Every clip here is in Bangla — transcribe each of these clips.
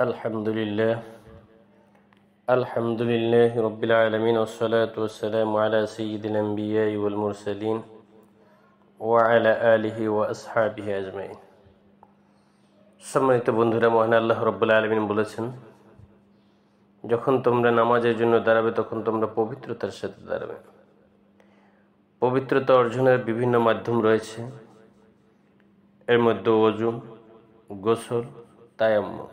আলহামদুলিল্লাহ আলহামদুলিল্লাহ রব্বিল আলামিন ওয়াসসালাতু ওয়াসসালামু আলা সাইয়্যিদিল আম্বিয়াই ওয়াল মুরসালিন ওয়া আলা আলিহি ওয়া আসহাবিহি আজমাইন। সম্মানিত বন্ধুরা, মহান আল্লাহ রব্বুল আলামিন বলেছেন, যখন তোমরা নামাজের জন্য দাঁড়াবে তখন তোমরা পবিত্রতার সাথে দাঁড়াবে। পবিত্রতা অর্জনের বিভিন্ন মাধ্যম রয়েছে, এর মধ্যে ওযু, গোসল, তায়াম্মুম।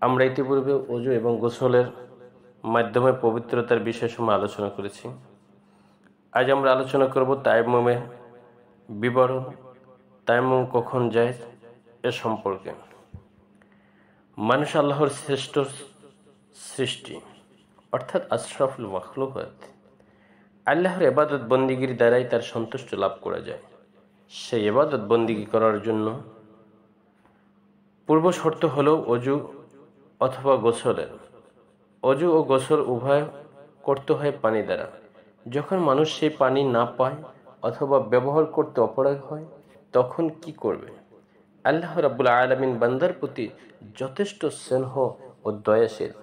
আমরা ইতিপূর্বে ওযু এবং গোসলের মাধ্যমে পবিত্রতার বিষয়সমূহ আলোচনা করেছি। আজ আমরা আলোচনা করব তায়াম্মুমের বিবরণ, তায়াম্মুম কখন জায়েজ এ সম্পর্কে। মানুষ আল্লাহর শ্রেষ্ঠ সৃষ্টি, অর্থাৎ আশরাফুল মাখলুকাত। আল্লাহর ইবাদত বন্দিগির দ্বারাই তার সন্তুষ্ট লাভ করা যায়। সেই ইবাদত বন্দিগি করার জন্য পূর্ব শর্ত হলো ওযু অথবা গোসলের। ওযু ও গোসল উভয় করতে হয় পানি দ্বারা। যখন মানুষ সেই পানি না পায় অথবা ব্যবহার করতে অপারগ হয়, তখন কি করবে? আল্লাহ রাব্বুল আলামিন বান্দার প্রতি যথেষ্ট স্নেহ ও দয়াশীল।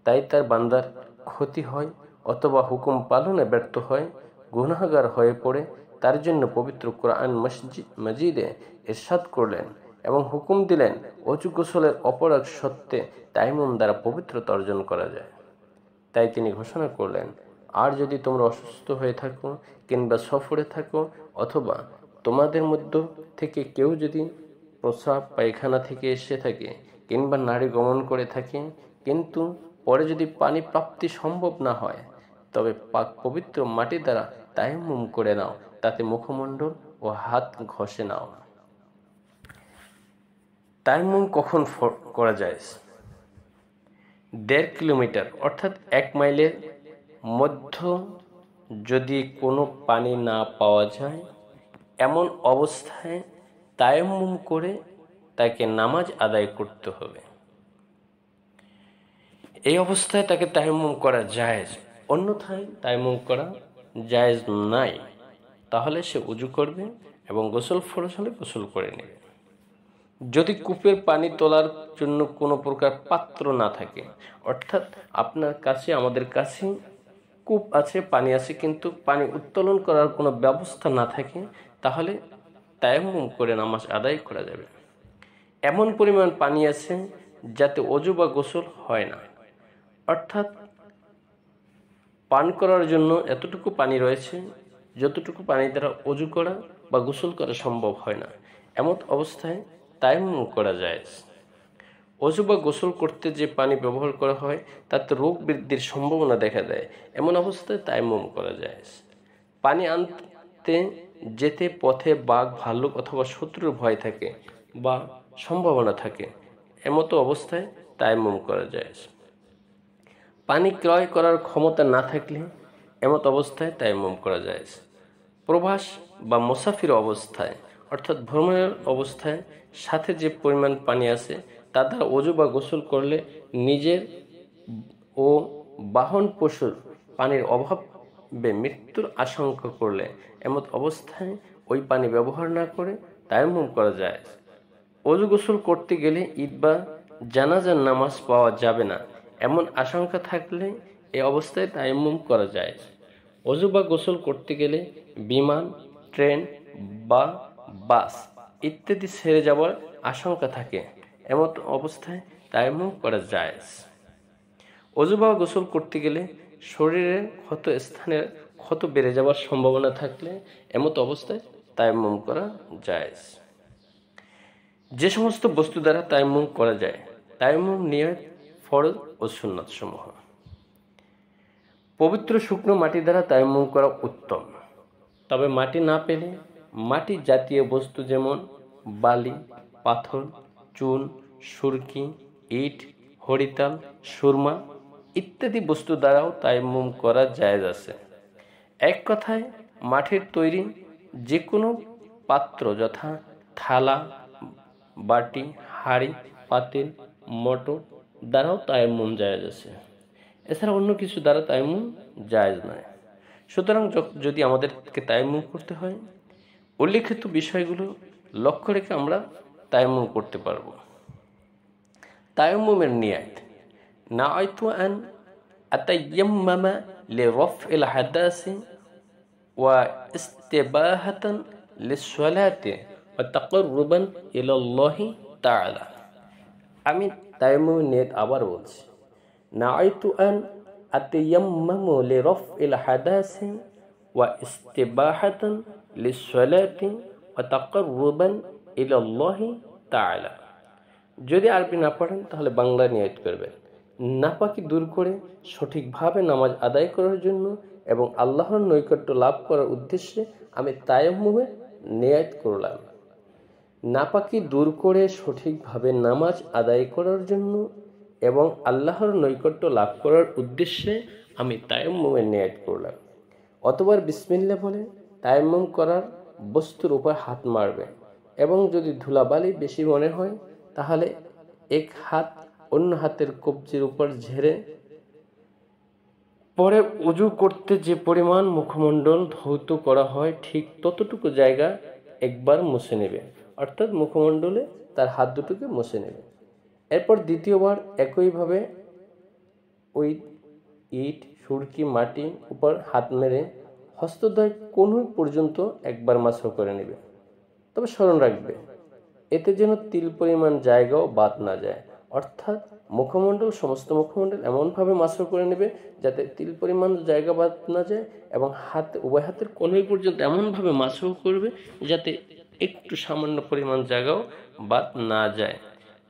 তাই তার বান্দার ক্ষতি হয় অথবা হুকুম পালনে ব্যর্থ হয়, গুনাহগার হয়ে পড়ে, তার জন্য পবিত্র কোরআন মাজিদে ইরশাদ করলেন এবং হুকুম দিলেন, ওযু গোসলের অপরাগ সত্ত্বে তায়াম্মুম দ্বারা পবিত্রতা অর্জন করা যায়। তাই তিনি ঘোষণা করলেন, আর যদি তোমরা অসুস্থ হয়ে থাকো কিংবা সফরে থাকো অথবা তোমাদের মধ্য থেকে কেউ যদি প্রস্রাব পায়খানা থেকে এসে থাকে কিংবা নাড়ি গমন করে থাকে, কিন্তু পরে যদি পানি প্রাপ্তি সম্ভব না হয়, তবে পাক পবিত্র মাটি দ্বারা তায়াম্মুম করে নাও, তাতে মুখমণ্ডল ও হাত ঘষে নাও। তায়াম্মুম কখন করা যায়? 1.5 কিলোমিটার অর্থাৎ 1 মাইলের মধ্য যদি কোনো পানি না পাওয়া যায়, এমন অবস্থায় তায়াম্মুম করে তাকে নামাজ আদায় করতে হবে। এই অবস্থায় তাকে তায়াম্মুম করা জায়েজ, অন্যথায় তায়াম্মুম করা জায়েজ নাই। তাহলে সে ওযু করবে এবং গোসল ফরজ হলে গোসল করে নেবে। যদি কূপের পানি তোলার জন্য কোনো প্রকার পাত্র না থাকে, অর্থাৎ আপনার কাছে আমাদের কাছে কূপ আছে, পানি আছে, কিন্তু পানি উত্তোলন করার কোনো ব্যবস্থা না থাকে, তাহলে তায়াম্মুম করে নামাজ আদায় করা যাবে। এমন পরিমাণ পানি আছে যাতে ওযু বা গোসল হয় না, অর্থাৎ পান করার জন্য এতটুকু পানি রয়েছে যতটুকু পানি দ্বারা ওযু করা বা গোসল করা সম্ভব হয় না। এমন অবস্থায় তায়াম্মুম করা যায়। ওযু বা গোসল করতে যে পানি ব্যবহার করা হয় তাতে রোগ বৃদ্ধির সম্ভাবনা দেখা দেয়। এমন অবস্থায় তায়াম্মুম করা যায়। পানি আনতে যেতে পথে বাঘ, ভাল্লুক অথবা শত্রুর ভয় থাকে বা সম্ভাবনা থাকে, এমতো অবস্থায় তায়াম্মুম করা যায়। পানি ক্রয় করার ক্ষমতা না থাকলে এমত অবস্থায় তায়াম্মুম করা যায়। প্রবাস বা মুসাফির অবস্থায়, অর্থাৎ ভ্রমণের অবস্থায় সাথে যে পরিমাণ পানি আছে তা দ্বারা ওযু বা গোসল করলে নিজের ও বাহন পশুর পানির অভাবে মৃত্যুর আশঙ্কা করলে এমত অবস্থায় ওই পানি ব্যবহার না করে তায়াম্মুম করা যায়। ওযু গোসল করতে গেলে ঈদ বা জানাজার নামাজ পাওয়া যাবে না, এমন আশঙ্কা থাকলে এই অবস্থায় তায়াম্মুম করা যায়। ওযু বা গোসল করতে গেলে বিমান, ট্রেন বা বাস ইত্যাদি ছেড়ে যাওয়ার আশঙ্কা থাকে, এমন অবস্থায় তায়াম্মুম করা যায়। ওযু বা গোসল করতে গেলে শরীরের ক্ষত স্থানের ক্ষত বেড়ে যাওয়ার সম্ভাবনা থাকলে এমত অবস্থায় তায়াম্মুম করা যায়। যে সমস্ত বস্তু দ্বারা তায়াম্মুম করা যায়, তায়াম্মুম নিয়ত, ফরজ ও সুন্নাত সমূহ। পবিত্র শুকনো মাটি দ্বারা তায়াম্মুম করা উত্তম, তবে মাটি না পেলে মাটি জাতীয় বস্তু যেমন বালি, পাথর, চুন, সুরকি, ইট, হরিতাল, সুরমা ইত্যাদি বস্তু দ্বারাও তায়াম্মুম করা জায়েজ আছে। এক কথায় মাটির তৈরি যে কোনো পাত্র যথা থালা, বাটি, হাঁড়ি, পাতিল, মোটর দ্বারাও তায়াম্মুম জায়েজ আছে। এছাড়া অন্য কিছু দ্বারা তায়াম্মুম জায়েজ নয়। সুতরাং যদি আমাদেরকে তায়াম্মুম করতে হয়, উল্লেখিত বিষয়গুলো লক্ষ্য রেখে আমরা তায়াম্মুম করতে পারবো। তায়াম্মুমের নিয়াত, নাআইতু আন আতায়াম্মামা লিরাফইল হাদাসি ওয়া ইস্তিবাহাতান লিসসালাতি ওয়া তাকাররুবান ইলাল্লাহি তাআলা। আমি তায়াম্মুমের নিয়ত আবার বলছি, নাআইতু আন আতায়াম্মামু লিরাফইল হাদাসি ওয়া ইস্তিবাহাতান লিসসালাতি ওয়া তাকাররুবান ইলাল্লাহি তাআলা। যদি আরবি না পড়েন তাহলে বাংলা নিয়ত করবেন, নাপাকি দূর করে সঠিকভাবে নামাজ আদায় করার জন্য এবং আল্লাহর নৈকট্য লাভ করার উদ্দেশ্যে আমি তায়াম্মুমে নিয়ত করলাম। নাপাকি দূর করে সঠিকভাবে নামাজ আদায় করার জন্য এবং আল্লাহর নৈকট্য লাভ করার উদ্দেশ্যে আমি তায়াম্মুমে নিয়ত করলাম। অতবার বিসমিল্লাহ বলে তায়াম্মুম করার বস্তুর উপর হাত মারবে এবং যদি ধুলাবালি বেশি মনে হয় তাহলে এক হাত অন্য হাতের কবজির উপর ঝেড়ে পরে উজু করতে যে পরিমাণ মুখমণ্ডল ধৌত করা হয় ঠিক ততটুকু জায়গা একবার মুছে নেবে, অর্থাৎ মুখমণ্ডলে তার হাত দুটোকে মুছে নেবে। এরপর দ্বিতীয়বার একইভাবে ওই ইট, সুরকি, মাটি উপর হাত মেরে হস্তদ্বয় কনুই পর্যন্ত একবার মাসহ করে নেবে। তবে স্মরণ রাখবে এতে যেন তিল পরিমাণ জায়গাও বাদ না যায়, অর্থাৎ মুখমণ্ডল, সমস্ত মুখমণ্ডল এমনভাবে মাসহ করে নেবে যাতে তিল পরিমাণ জায়গা বাদ না যায় এবং উভয় হাতের কনুই পর্যন্ত এমনভাবে মাসহ করবে যাতে একটু সামান্য পরিমাণ জায়গাও বাদ না যায়।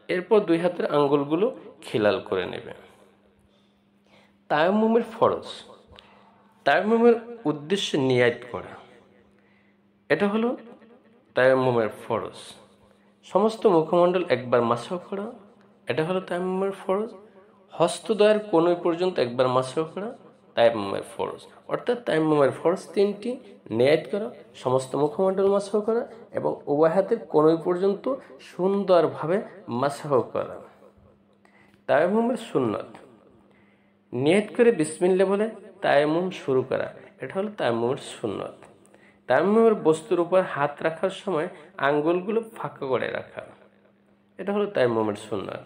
এরপর দুই হাতের আঙ্গুলগুলো খিলাল করে নেবে। তায়াম্মুমের ফরজ, তায়াম্মুমের উদ্দেশ্যে নিয়াত করা, এটা হলো তায়াম্মুমের ফরজ। সমস্ত মুখমণ্ডল একবার মাসহ করা, এটা হলো তায়াম্মুমের ফরজ। হস্তদ্বয়ের কনুই পর্যন্ত একবার মাসহ করা তায়াম্মুমের ফরজ। অর্থাৎ তায়াম্মুমের ফরজ তিনটি: নিয়াত করা, সমস্ত মুখমণ্ডল মাসহ করা এবং উভয় হাতের কনুই পর্যন্ত সুন্দরভাবে মাসহ করা। তায়াম্মুমের সুন্নত, নিয়াত করে বিসমিল্লাহ বলে তায়াম্মুম শুরু করা, এটা হলো তায়াম্মুমের সুন্নত। তায়াম্মুমের বস্তুর উপর হাত রাখার সময় আঙ্গুলগুলো ফাঁকা করে রাখা, এটা হলো তায়াম্মুমের সুন্নত।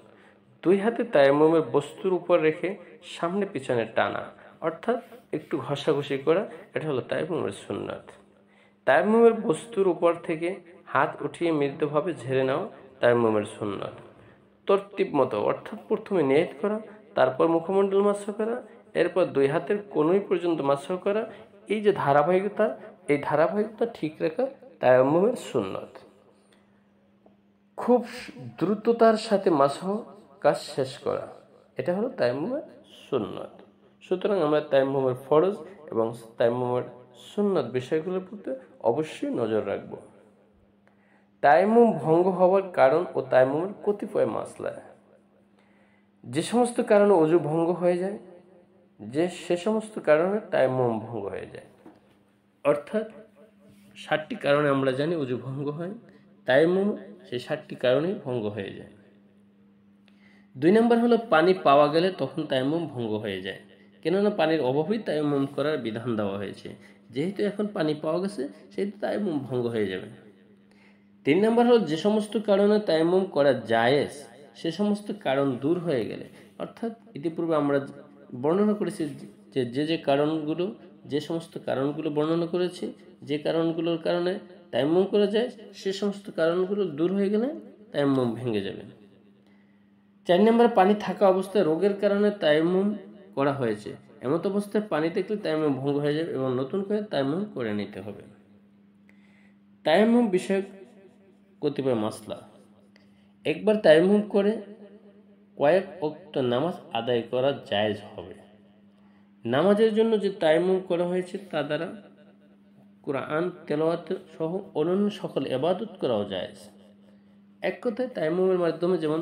দুই হাতে তায়াম্মুমের বস্তুর উপর রেখে সামনে পিছনে টানা, অর্থাৎ একটু ঘষাঘষি করা, এটা হলো তায়াম্মুমের সুন্নত। তায়াম্মুমের বস্তুর উপর থেকে হাত উঠিয়ে মৃদুভাবে ঝেড়ে নাও তায়াম্মুমের সুন্নত। তরতিব মতো, অর্থাৎ প্রথমে নিয়ত করা, তারপর মুখমণ্ডল মাসহ করা, এরপর দুই হাতের কনুই পর্যন্ত মাসহ করা। এই যে ধারাবাহিকতা, এই ধারাবাহিকতা ঠিক রাখা তায়াম্মুমের সুন্নত। খুব দ্রুততার সাথে মাসহ কাজ শেষ করা, এটা হলো তায়াম্মুমের সুন্নত। সুতরাং আমরা তায়াম্মুমের ফরজ এবং তায়াম্মুমের সুন্নত বিষয়গুলোর প্রতি অবশ্যই নজর রাখব। তায়াম্মুম ভঙ্গ হওয়ার কারণ ও তায়াম্মুমের কতিপয় মাসলা। যে সমস্ত কারণে ওযু ভঙ্গ হয়ে যায়, সে সমস্ত কারণে তায়াম্মুম ভঙ্গ হয়ে যায়। অর্থাৎ 7টি কারণে আমরা জানি ওযু ভঙ্গ হয়, তায়াম্মুম সেই 7টি কারণেই ভঙ্গ হয়ে যায়। 2 নম্বর হলো পানি পাওয়া গেলে তখন তায়াম্মুম ভঙ্গ হয়ে যায়, কেননা পানির অভাবেই তায়াম্মুম করার বিধান দেওয়া হয়েছে। যেহেতু এখন পানি পাওয়া গেছে সেহেতু তায়াম্মুম ভঙ্গ হয়ে যাবে। 3 নম্বর হলো যে সমস্ত কারণে তায়াম্মুম করা জায়েজ সে সমস্ত কারণ দূর হয়ে গেলে, অর্থাৎ ইতিপূর্বে আমরা বর্ণনা করেছি যে কারণগুলো, যে সমস্ত কারণগুলো বর্ণনা করেছি, যে কারণগুলোর কারণে তায়াম্মুম করা যায় সে সমস্ত কারণগুলো দূর হয়ে গেলে তায়াম্মুম ভেঙে যাবে। 4 নম্বরে পানি থাকা অবস্থায় রোগের কারণে তায়াম্মুম করা হয়েছে, এমন অবস্থায় পানি থাকলে তায়াম্মুম ভঙ্গ হয়ে যাবে এবং নতুন করে তায়াম্মুম করে নিতে হবে। তায়াম্মুম বিষয়ক কতিপয় মাসলা। একবার তায়াম্মুম করে কয়েক ওয়াক্ত নামাজ আদায় করা জায়েজ হবে। নামাজের জন্য যে তায়াম্মুম করা হয়েছে তা দ্বারা কুরআন তেলাওয়াত সহ অন্যান্য সকল ইবাদত করাও জায়েজ। এক কথায় তায়াম্মুমের মাধ্যমে যেমন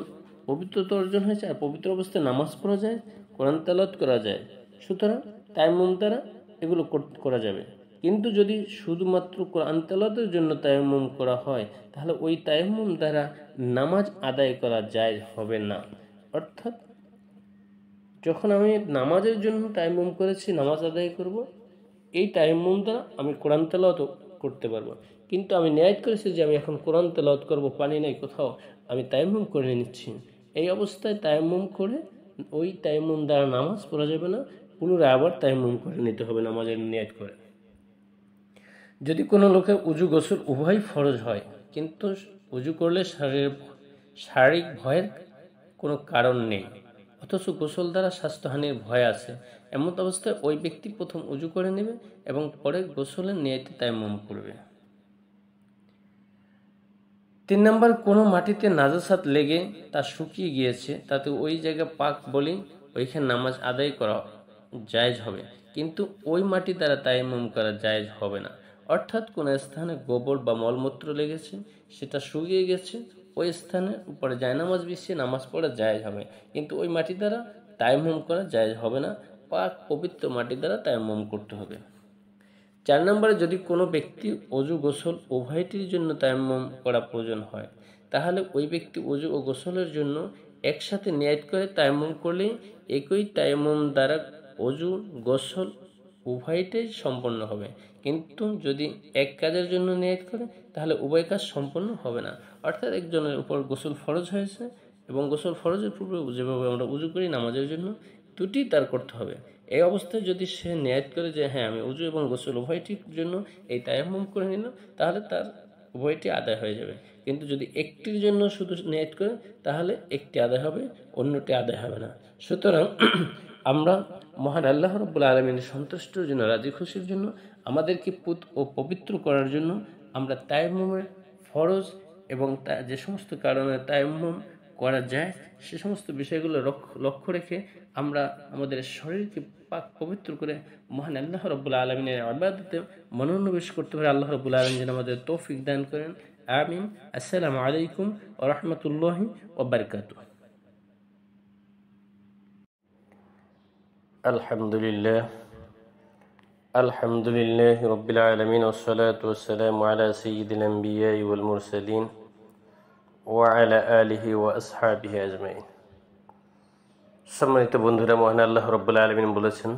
পবিত্রতা অর্জন হয়েছে আর পবিত্র অবস্থায় নামাজ পড়া যায়, কোরআন তেলাওয়াত করা যায়। সুতরাং তায়াম্মুম দ্বারা এগুলো করা যাবে। কিন্তু যদি শুধুমাত্র কোরআন তেলাওয়াতের জন্য তায়াম্মুম করা হয় তাহলে ওই তায়াম্মুম দ্বারা নামাজ আদায় করা জায়েজ হবে না। অর্থাৎ যখন আমি নামাজের জন্য তায়াম্মুম করেছি, নামাজ আদায় করব, এই তায়াম্মুম দ্বারা আমি কোরআন তেলাওয়াত করতে পারবো। কিন্তু আমি নিয়ত করেছি যে আমি এখন কোরআন তেলাওয়াত করব, পানি নাই কোথাও, আমি তায়াম্মুম করে নিচ্ছি, এই অবস্থায় তায়াম্মুম করে ওই তায়াম্মুম দ্বারা নামাজ পড়া যাবে না, পুনরায় আবার তায়াম্মুম করে নিতে হবে নামাজের নিয়ত করে। যদি কোনো লোকের উজু গোসল উভয় ফরজ হয়, কিন্তু উজু করলে শারীরিক ভয়ের কোনো কারণ নেই, অথচ গোসল দ্বারা স্বাস্থ্যহানির ভয় আছে, এমন অবস্থায় ওই ব্যক্তি প্রথম উজু করে নেবে এবং পরে গোসলের নিয়তে তায়াম্মুম করবে। 3 নম্বর, কোনো মাটিতে নাজাসাত লেগে তা শুকিয়ে গিয়েছে, তাতে ওই জায়গা পাক বলেই ওইখানে নামাজ আদায় করা জায়েজ হবে, কিন্তু ওই মাটি দ্বারা তায়াম্মুম করা জায়েজ হবে না। অর্থাৎ কোনো স্থানে গোবর বা মলমূত্র লেগেছে, সেটা শুকিয়ে গেছে, ওই স্থানের উপরে জায়নামাজ বিছিয়ে নামাজ পড়া জায়েজ হবে, কিন্তু ওই মাটি দ্বারা তায়াম্মুম করা জায়েজ হবে না, পাক পবিত্র মাটি দ্বারা তায়াম্মুম করতে হবে। 4 নম্বরে, যদি কোনো ব্যক্তি অজু গোসল উভয়টির জন্য তায়াম্মুম করা প্রয়োজন হয়, তাহলে ওই ব্যক্তি অজু ও গোসলের জন্য একসাথে নিয়ত করে তায়াম্মুম করলে একই তায়াম্মুম দ্বারা অজু গোসল উভয়টাই সম্পন্ন হবে, কিন্তু যদি এক কাজের জন্য নিয়ত করে তাহলে উভয় কাজ সম্পন্ন হবে না। অর্থাৎ একজনের উপর গোসল ফরজ হয়েছে এবং গোসল ফরজের পূর্বে যেভাবে আমরা উজু করি নামাজের জন্য, দুটি তার করতে হবে। এই অবস্থায় যদি সে নিয়ত করে যে হ্যাঁ আমি উজু এবং গোসল উভয়টির জন্য এই তায়াম্মুম করে নিল, তাহলে তার উভয়টি আদায় হয়ে যাবে। কিন্তু যদি একটির জন্য শুধু নিয়ত করে তাহলে একটি আদায় হবে, অন্যটি আদায় হবে না। সুতরাং আমরা মহান আল্লাহ রাব্বুল আলামিনের সন্তুষ্টির জন্য, রাজি খুশির জন্য, আমাদেরকে পুত ও পবিত্র করার জন্য আমরা তায়াম্মুমের ফরজ এবং যে সমস্ত কারণে তায়াম্মুম করা যায় সে সমস্ত বিষয়গুলো লক্ষ্য রেখে আমরা আমাদের শরীরকে পাক পবিত্র করে মহান আল্লাহ রাব্বুল আলামিনের ইবাদতে মনোনিবেশ করতে পারি। আল্লাহ রাব্বুল আলামিন যেন আমাদের তৌফিক দান করেন। আমিন। আসসালামু আলাইকুম ওয়া রাহমাতুল্লাহি ওয়া বারাকাতুহু। আলহামদুলিল্লাহ রাব্বিল আলামিন ওয়াসসালাতু ওয়াসসালামু আলা সাইয়্যিদিল আম্বিয়াই ওয়াল মুরসালিন ওয়া আলা আলিহি ওয়া আসহাবিহি আজমাইন। সম্মানিত বন্ধুরা, মহান আল্লাহ রাব্বুল আলামিন বলেছেন,